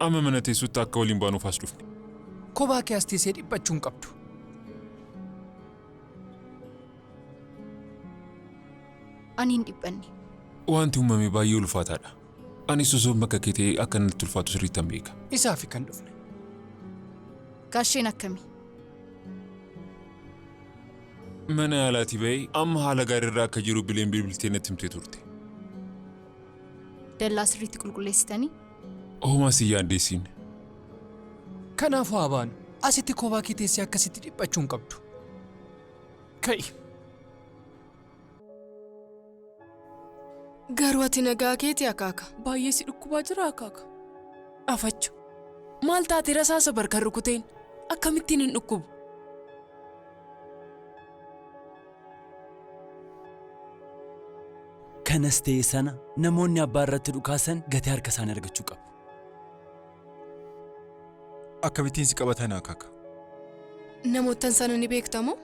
Amma mana teessuutti akka waliin baanuuf as dhufne. Kophaa kee as teessee dhiphachuun qabdu. Ani hin dhiphanne. Wanti uumame baay'ee ulfaataadha. Ani osoo bakka kee ta'ee akka natti ulfaatu sirriitti hin beeka. Isaafi kan dhufne. Gaasheen akkamii? Mana yaalaati ba'ee amma haala gaariirraa akka jiru bileen bilbiltee natti himtee turte. Dallaa sirriitti qulqulleessitanii? Homaa si yaaddeessiin. Kanaafuu abaan asitti kophaa kee teessee akkasitti dhiphachuun qabdu. Ka'i. Garuu ati nagaa keetii akaaka. Baay'ee si dhukkubaa jira akaaka. Afachu. Maal taatee rasaasa barkan rukuteen akkamittiin hin dhukkubu? Kanas ta'e sana namoonni abbaa irratti dhukaasan gatii harka isaanii argachuu qabu. Akkamittiin si qabatan akaaka? Namoottan sana ni beektamoo?